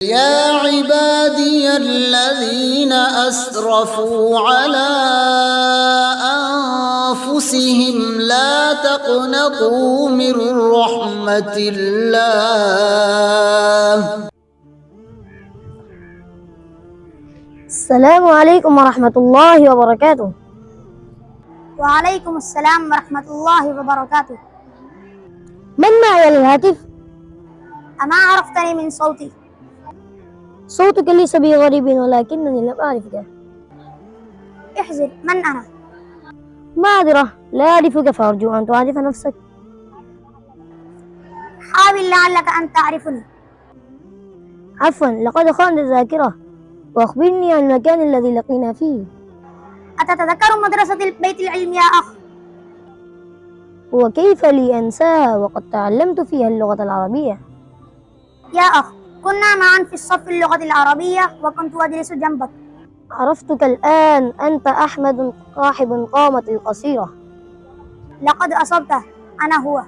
يا عبادي الذين أسرفوا على أنفسهم لا تقنطوا من رحمة الله. السلام عليكم ورحمة الله وبركاته. وعليكم السلام ورحمة الله وبركاته. من معي على الهاتف؟ أما عرفتني من صوتي؟ صوتك ليس بي غريب ولكنني لم أعرفك. احذر، من أنا؟ معذرة، لا أعرفك فأرجو أن تعرف نفسك. حاول لعلك أن تعرفني. عفوا، لقد خانت الذاكرة، وأخبرني عن المكان الذي لقينا فيه. أتتذكر مدرسة البيت العلم يا أخ؟ وكيف لي أنساها وقد تعلمت فيها اللغة العربية. يا أخ، كنا معا في الصف اللغة العربية وكنت أجلس جنبك. عرفتك الآن، أنت أحمد صاحب القامة القصيرة. لقد أصبته، أنا هو.